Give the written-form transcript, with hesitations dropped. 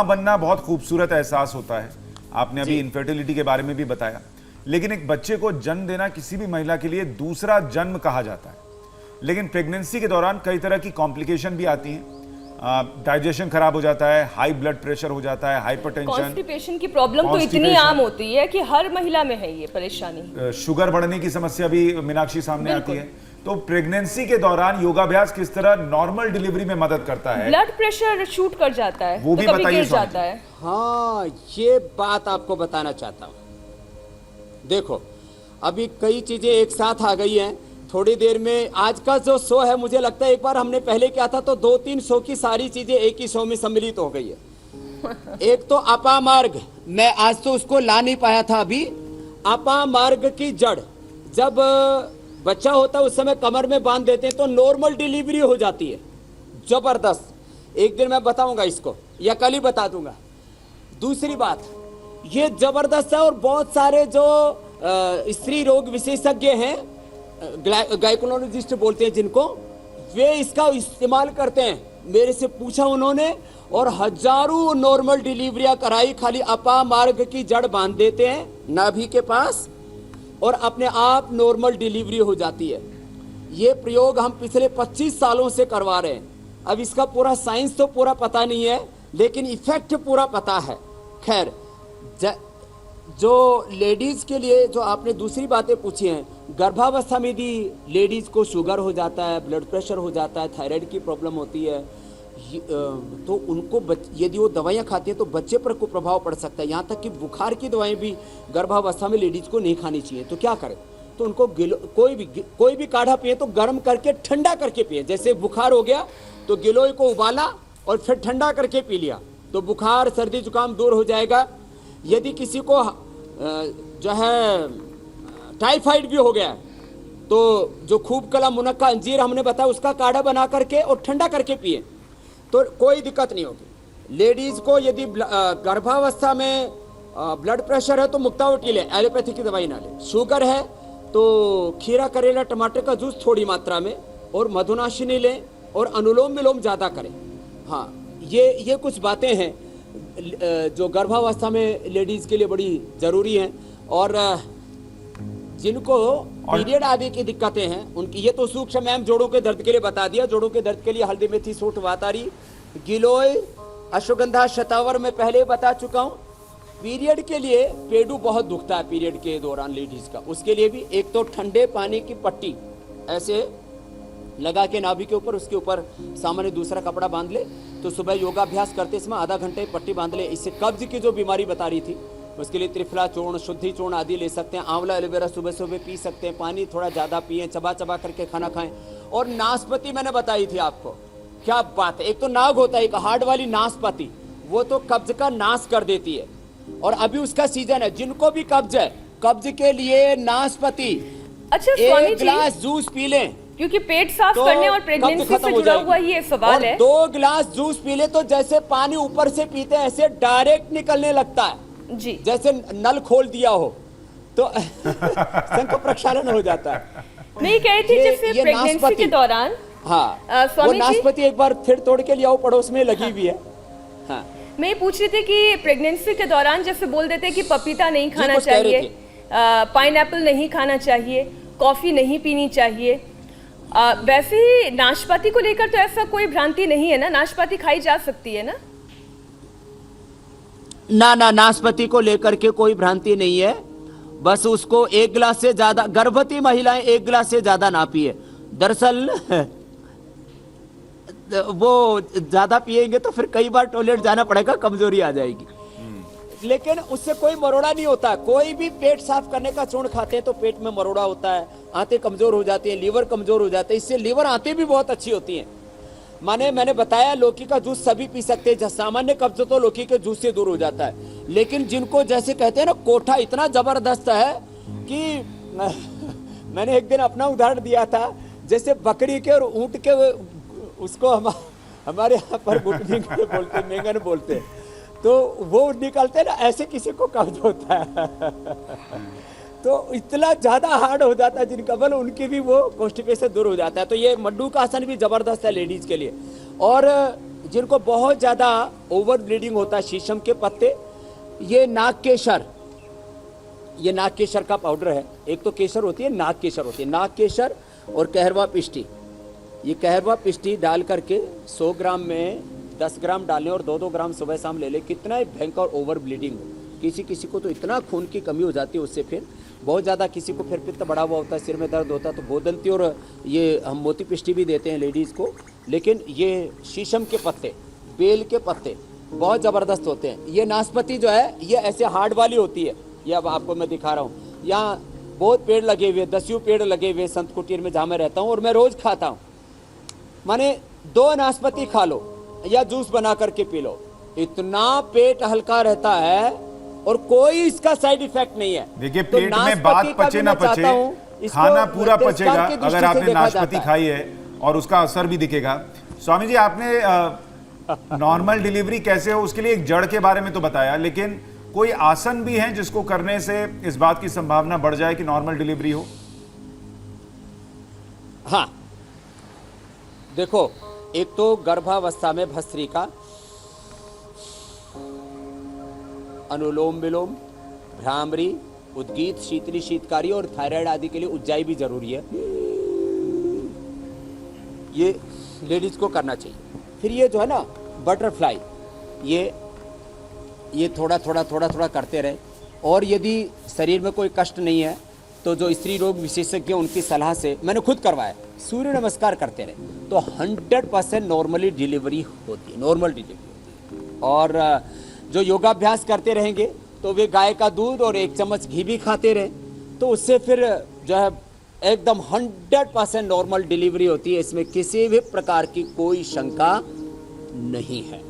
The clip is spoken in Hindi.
माँ बनना बहुत खूबसूरत एहसास होता है, आपने अभी इनफर्टिलिटी के बारे में भी बताया, लेकिन एक बच्चे को जन्म देना किसी भी महिला के लिए दूसरा जन्म कहा जाता है। लेकिन प्रेगनेंसी के दौरान कई तरह की कॉम्प्लिकेशन भी आती हैं, डाइजेशन खराब हो जाता है, हाई ब्लड प्रेशर हो जाता है, हाइपरटेंशन, कॉन्स्टिपेशन की प्रॉब्लम तो इतनी आम होती है कि हर महिला में है ये परेशानी। शुगर बढ़ने की समस्या भी मीनाक्षी सामने आती है। तो प्रेगनेंसी के दौरान योगाभ्यास किस तरह नॉर्मल डिलीवरी में मदद करता है? ब्लड प्रेशर शूट कर जाता है, वो भी बताइए जाता है। हाँ, ये बात आपको बताना चाहता हूँ। देखो, अभी कई चीजें एक साथ आ गई हैं। थोड़ी देर में आज का जो शो है, मुझे लगता है एक बार हमने पहले किया था तो 2-3 शो की सारी चीजें एक ही शो में सम्मिलित हो गई है। एक तो अपामार्ग, मैं आज तो उसको ला नहीं पाया था अभी। अपामार्ग की जड़, जब बच्चा होता है उस समय कमर में बांध देते हैं तो नॉर्मल डिलीवरी हो जाती है, जबरदस्त। एक दिन मैं बताऊंगा इसको, या कल ही बता दूंगा। दूसरी बात, ये जबरदस्त है और बहुत सारे जो स्त्री रोग विशेषज्ञ हैं, गायकोलॉजिस्ट बोलते हैं जिनको, वे इसका इस्तेमाल करते हैं। मेरे से पूछा उन्होंने और हजारों नॉर्मल डिलीवरियां कराई, खाली अपामार्ग की जड़ बांध देते हैं नाभि के पास और अपने आप नॉर्मल डिलीवरी हो जाती है। ये प्रयोग हम पिछले 25 सालों से करवा रहे हैं। अब इसका पूरा साइंस तो पूरा पता नहीं है, लेकिन इफेक्ट पूरा पता है। खैर, जो लेडीज के लिए जो आपने दूसरी बातें पूछी हैं, गर्भावस्था में यदि लेडीज को शुगर हो जाता है, ब्लड प्रेशर हो जाता है, थायराइड की प्रॉब्लम होती है, तो उनको यदि वो दवाइयाँ खाती है तो बच्चे पर को प्रभाव पड़ सकता है। यहाँ तक कि बुखार की दवाएं भी गर्भावस्था में लेडीज को नहीं खानी चाहिए। तो क्या करें? तो उनको कोई भी काढ़ा पिए तो गर्म करके ठंडा करके पिए। जैसे बुखार हो गया तो गिलोय को उबाला और फिर ठंडा करके पी लिया तो बुखार सर्दी जुकाम दूर हो जाएगा। यदि किसी को जो है टाइफाइड भी हो गया तो जो खूब कला मुनक्का अंजीर हमने बताया उसका काढ़ा बना करके और ठंडा करके पिए तो कोई दिक्कत नहीं होगी। लेडीज को यदि गर्भावस्था में ब्लड प्रेशर है तो मुक्तावटी ले, एलोपैथी की दवाई ना ले। शुगर है तो खीरा करेला टमाटर का जूस थोड़ी मात्रा में और मधुनाशिनी लें और अनुलोम विलोम ज़्यादा करें। हाँ, ये कुछ बातें हैं जो गर्भावस्था में लेडीज के लिए बड़ी ज़रूरी हैं। और जिनको पीरियड आदि की दिक्कतें हैं उनकी, ये तो सूक्ष्म मैम जोड़ों के दर्द के लिए बता दिया। जोड़ों के दर्द के लिए हल्दी मेथी सूट वातारी गिलोय अश्वगंधा शतावर में पहले बता चुका हूँ। पीरियड के लिए पेडू बहुत दुखता है पीरियड के दौरान लेडीज का, उसके लिए भी एक तो ठंडे पानी की पट्टी ऐसे लगा के नाभि के ऊपर, उसके ऊपर सामान्य दूसरा कपड़ा बांध ले तो सुबह योगाभ्यास करते समय आधा घंटे पट्टी बांध ले। इससे कब्ज की जो बीमारी बता रही थी उसके लिए त्रिफला चूर्ण, शुद्धि चूर्ण आदि ले सकते हैं। आंवला एलोवेरा सुबह सुबह पी सकते हैं। पानी थोड़ा ज़्यादा पिए, चबा चबा करके खाना खाएं। और नाशपाती मैंने बताई थी आपको, क्या बात है। एक तो नाग होता है, एक हार्ड वाली नाशपाती, वो तो कब्ज का नाश कर देती है और अभी उसका सीजन है। जिनको भी कब्ज है, कब्ज के लिए नाशपाती एक गिलास जूस पी लें, क्योंकि पेट साफ करने और प्रेगनेंसी से जुड़ा हुआ ये सवाल है। 2 गिलास जूस पी ले तो जैसे पानी ऊपर से पीते हैं ऐसे डायरेक्ट निकलने लगता है जी, जैसे नल खोल दिया हो तो संख प्रक्षालन हो जाता है। मैं ये कह रही थी जैसे प्रेगनेंसी के दौरान, हाँ, वो नाशपाती एक बार फिर तोड़ के लिया, पड़ोस में लगी हुई है। हाँ, मैं ये पूछ रही थी कि प्रेगनेंसी के दौरान जैसे बोल देते हैं कि पपीता नहीं खाना चाहिए, पाइनएप्पल नहीं खाना चाहिए, कॉफी नहीं पीनी चाहिए, वैसे ही नाशपाती को लेकर तो ऐसा कोई भ्रांति नहीं है ना? नाशपाती खाई जा सकती है ना? ना, नाशपाती को लेकर के कोई भ्रांति नहीं है। बस उसको 1 गिलास से ज्यादा, गर्भवती महिलाएं 1 गिलास से ज्यादा ना पिए। दरअसल वो ज्यादा पिएंगे तो फिर कई बार टॉयलेट जाना पड़ेगा, कमजोरी आ जाएगी। लेकिन उससे कोई मरोड़ा नहीं होता। कोई भी पेट साफ करने का चूर्ण खाते हैं तो पेट में मरोड़ा होता है, आंतें कमजोर हो जाती हैं, लीवर कमजोर हो जाते हैं। इससे लीवर आंतें भी बहुत अच्छी होती हैं। मैंने बताया लौकी का जूस सभी पी सकते हैं। सामान्य कब्ज तो लौकी के जूस से दूर हो जाता है। लेकिन जिनको जैसे कहते हैं ना, कोठा इतना जबरदस्त है कि मैंने एक दिन अपना उदाहरण दिया था, जैसे बकरी के और ऊंट के, उसको हमारे यहाँ पर गुटनी बोलते, मेंगन बोलते, तो वो निकलते ना, ऐसे किसी को कब्ज होता है तो इतना ज्यादा हार्ड हो जाता है जिनका बल, उनकी भी वो कॉन्स्टिपेशन दूर हो जाता है। तो ये मड्डू का आसन भी जबरदस्त है लेडीज के लिए। और जिनको बहुत ज़्यादा ओवर ब्लीडिंग होता है, शीशम के पत्ते, ये नाग केसर, ये नाग केसर का पाउडर है। एक तो केसर होती है, नाग केसर होती है। नाग केसर और कहरवा पिष्टी, ये कहरवा पिष्टी डाल करके 100 ग्राम में 10 ग्राम डालें और 2-2 ग्राम सुबह शाम ले लें। कितना ही भयंकर ओवर ब्लीडिंग हो, किसी किसी को तो इतना खून की कमी हो जाती है उससे, फिर बहुत ज़्यादा किसी को फिर पित्त बढ़ा हुआ होता है, सिर में दर्द होता है, तो बोदंती और ये हम मोती पिष्टी भी देते हैं लेडीज़ को। लेकिन ये शीशम के पत्ते, बेल के पत्ते बहुत ज़बरदस्त होते हैं। ये नाशपाती जो है ये ऐसे हार्ड वाली होती है, ये अब आपको मैं दिखा रहा हूँ। यहाँ बहुत पेड़ लगे हुए, 10 पेड़ लगे हुए संत कुटीर में जहाँ मैं रहता हूँ, और मैं रोज़ खाता हूँ। माने 2 नाशपाती खा लो या जूस बना करके पी लो, इतना पेट हल्का रहता है और कोई इसका साइड इफेक्ट नहीं है। देखिए, तो पेट में बात पचे ना पचे, खाना पूरा पचेगा अगर आपने नाशपाती खाई है, और उसका असर भी दिखेगा। स्वामी जी, आपने नॉर्मल डिलीवरी कैसे हो उसके लिए एक जड़ के बारे में तो बताया, लेकिन कोई आसन भी है जिसको करने से इस बात की संभावना बढ़ जाए कि नॉर्मल डिलीवरी हो? हाँ, देखो, एक तो गर्भावस्था में भस्त्रिका, अनुलोम विलोम, भ्रामरी, उद्गीत, शीतली, शीतकारी और थायराइड आदि के लिए उज्जाई भी जरूरी है। ये लेडीज को करना चाहिए। फिर ये जो है ना बटरफ्लाई, ये थोड़ा थोड़ा करते रहे। और यदि शरीर में कोई कष्ट नहीं है तो जो स्त्री रोग विशेषज्ञ उनकी सलाह से मैंने खुद करवाया, सूर्य नमस्कार करते रहे तो 100% नॉर्मली डिलीवरी होती है, नॉर्मल डिलीवरी होती है। और जो योगाभ्यास करते रहेंगे तो वे गाय का दूध और 1 चम्मच घी भी खाते रहे तो उससे फिर जो है एकदम 100% नॉर्मल डिलीवरी होती है। इसमें किसी भी प्रकार की कोई शंका नहीं है।